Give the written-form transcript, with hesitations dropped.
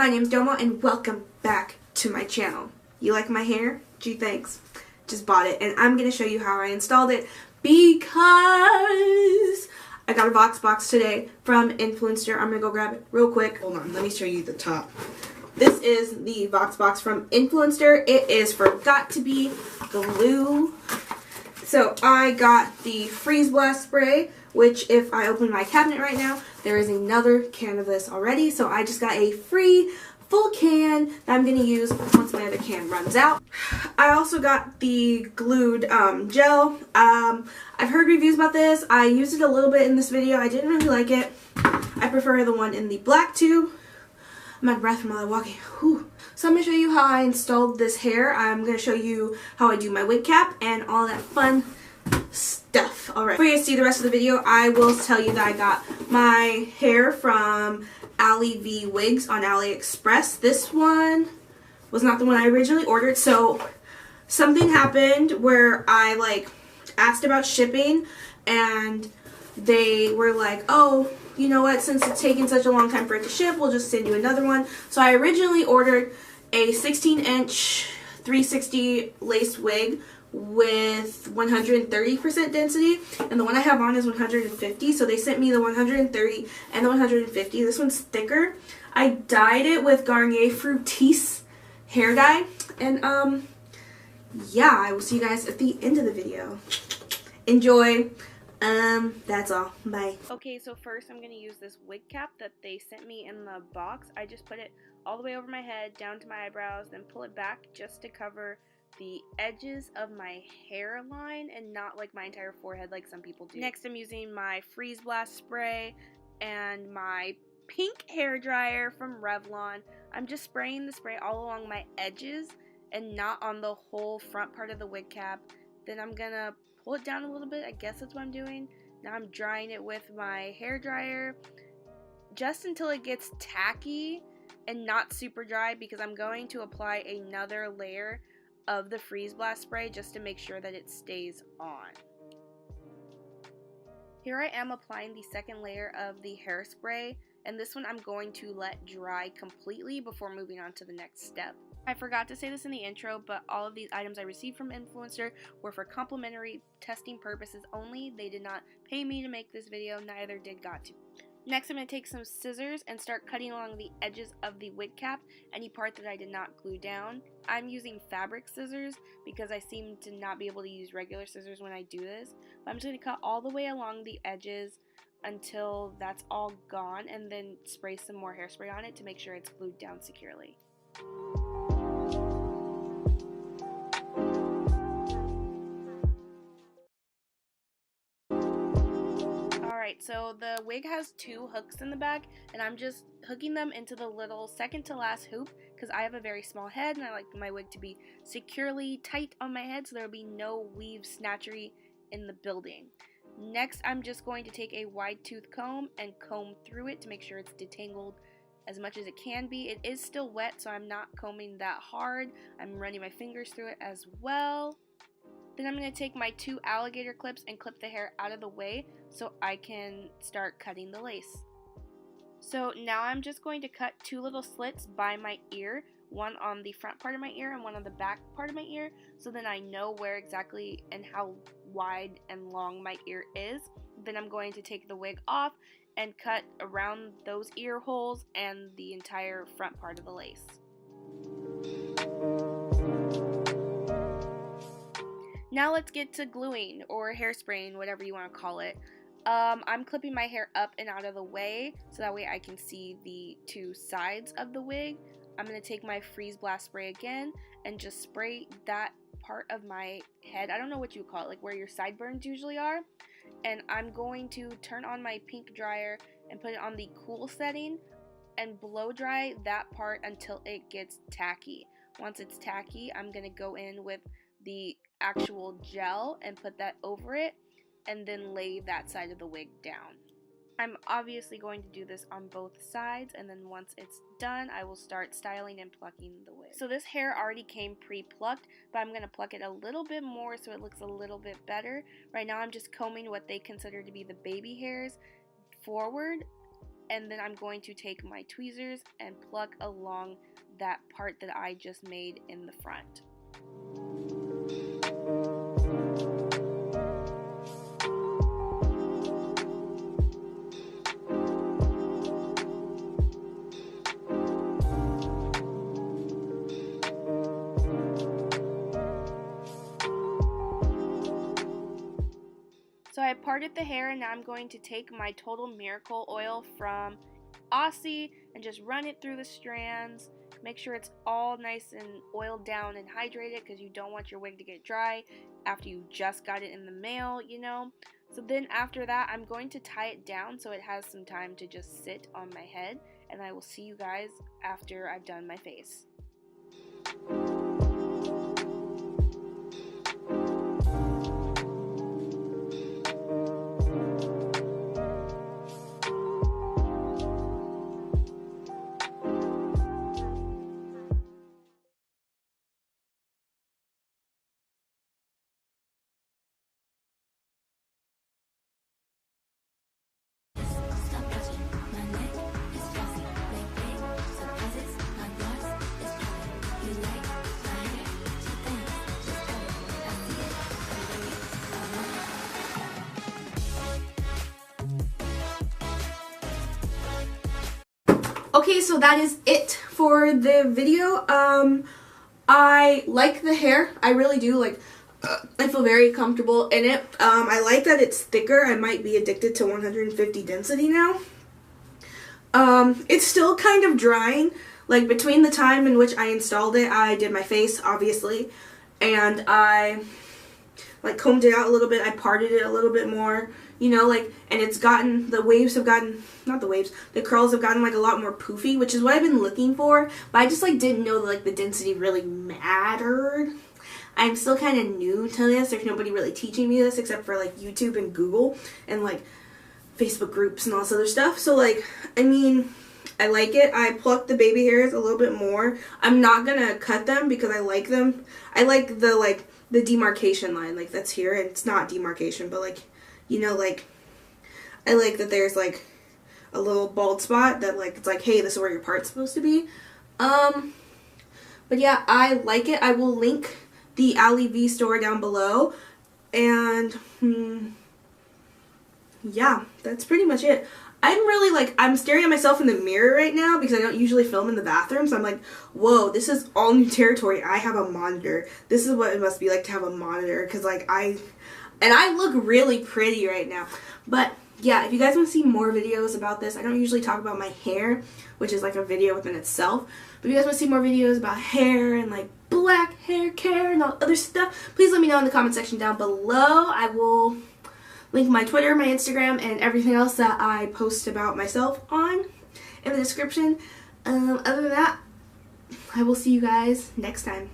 my name's Domo and welcome back to my channel. You like my hair? Gee, thanks. Just bought it and I'm going to show you how I installed it because I got a voxbox today from Influenster. I'm going to go grab it real quick. Hold on, let me show you the top. This is the voxbox from Influenster. It is forgot to be glue. So I got the freeze blast spray, which if I open my cabinet right now, there is another can of this already. So I just got a free full can that I'm going to use once my other can runs out. I also got the glued gel. I've heard reviews about this. I used it a little bit in this video. I didn't really like it. I prefer the one in the black tube. I'm out of breath from all that walking. Whew. So I'm going to show you how I installed this hair. I'm going to show you how I do my wig cap and all that fun stuff. Alright, before you see the rest of the video, I will tell you that I got my hair from Ali Wigs on Aliexpress. This one was not the one I originally ordered, so something happened where I asked about shipping and they were like, oh, you know what, since it's taking such a long time for it to ship, we'll just send you another one. So I originally ordered a 16-inch 360 lace wig with 130% density, and the one I have on is 150, so they sent me the 130 and the 150. This one's thicker. I dyed it with Garnier Fructis hair dye, and yeah, I will see you guys at the end of the video. Enjoy. That's all. Bye. Okay, so first I'm going to use this wig cap that they sent me in the box. I just put it all the way over my head, down to my eyebrows, then pull it back just to cover the edges of my hairline and not like my entire forehead like some people do. Next I'm using my freeze blast spray and my pink hair dryer from Revlon. I'm just spraying the spray all along my edges and not on the whole front part of the wig cap. Then I'm gonna pull it down a little bit. I guess that's what I'm doing. Now I'm drying it with my hair dryer just until it gets tacky and not super dry, because I'm going to apply another layer of the freeze blast spray just to make sure that it stays on. Here I am applying the second layer of the hairspray, and this one I'm going to let dry completely before moving on to the next step. I forgot to say this in the intro, but all of these items I received from Influencer were for complimentary testing purposes only. They did not pay me to make this video, neither did Got2. Next, I'm going to take some scissors and start cutting along the edges of the wig cap, any part that I did not glue down. I'm using fabric scissors because I seem to not be able to use regular scissors when I do this. But I'm just going to cut all the way along the edges until that's all gone, and then spray some more hairspray on it to make sure it's glued down securely. Alright, so the wig has two hooks in the back, and I'm just hooking them into the little second to last hoop because I have a very small head and I like my wig to be securely tight on my head so there will be no weave snatchery in the building. Next, I'm just going to take a wide tooth comb and comb through it to make sure it's detangled as much as it can be. It is still wet, so I'm not combing that hard. I'm running my fingers through it as well. Then I'm going to take my two alligator clips and clip the hair out of the way so I can start cutting the lace. So now I'm just going to cut two little slits by my ear, one on the front part of my ear and one on the back part of my ear, so then I know where exactly and how wide and long my ear is. Then I'm going to take the wig off and cut around those ear holes and the entire front part of the lace. Now let's get to gluing or hairspraying, whatever you want to call it. I'm clipping my hair up and out of the way so that way I can see the two sides of the wig. I'm going to take my freeze blast spray again and just spray that part of my head. I don't know what you would call it, like where your sideburns usually are. And I'm going to turn on my pink dryer and put it on the cool setting and blow dry that part until it gets tacky. Once it's tacky, I'm going to go in with the actual gel and put that over it and then lay that side of the wig down. I'm obviously going to do this on both sides, and then once it's done I will start styling and plucking the wig. So this hair already came pre-plucked, but I'm going to pluck it a little bit more so it looks a little bit better. Right now I'm just combing what they consider to be the baby hairs forward and then I'm going to take my tweezers and pluck along that part that I just made in the front. So I parted the hair, and now I'm going to take my Total Miracle oil from Aussie and just run it through the strands. Make sure it's all nice and oiled down and hydrated, because you don't want your wig to get dry after you just got it in the mail, you know. So then after that, I'm going to tie it down so it has some time to just sit on my head, and I will see you guys after I've done my face. Okay, so that is it for the video. I like the hair. I really do. Like, I feel very comfortable in it. I like that it's thicker. I might be addicted to 150 density now. It's still kind of drying. Like, between the time in which I installed it, I did my face, obviously, and I, like, combed it out a little bit. I parted it a little bit more, you know, like, and it's gotten, the waves have gotten, not the waves, the curls have gotten, like, a lot more poofy, which is what I've been looking for, but I just, like, didn't know that, like, the density really mattered. I'm still kind of new to this. There's nobody really teaching me this except for, like, YouTube and Google and, like, Facebook groups and all this other stuff. So, like, I mean, I like it. I plucked the baby hairs a little bit more. I'm not gonna cut them because I like them. I like, the demarcation line, like, that's here. And it's not demarcation, but, like, you know, like, I like that there's, like, a little bald spot that, like, it's like, hey, this is where your part's supposed to be. But yeah, I like it. I will link the Ali store down below. And, yeah, that's pretty much it. I'm really, like, I'm staring at myself in the mirror right now because I don't usually film in the bathroom. So I'm like, whoa, this is all new territory. I have a monitor. This is what it must be like to have a monitor. Because, like, I look really pretty right now. But, yeah, if you guys want to see more videos about this, I don't usually talk about my hair, which is, like, a video within itself. But if you guys want to see more videos about hair and, like, black hair care and all other stuff, please let me know in the comment section down below. I will link my Twitter, my Instagram, and everything else that I post about myself on in the description. Other than that, I will see you guys next time.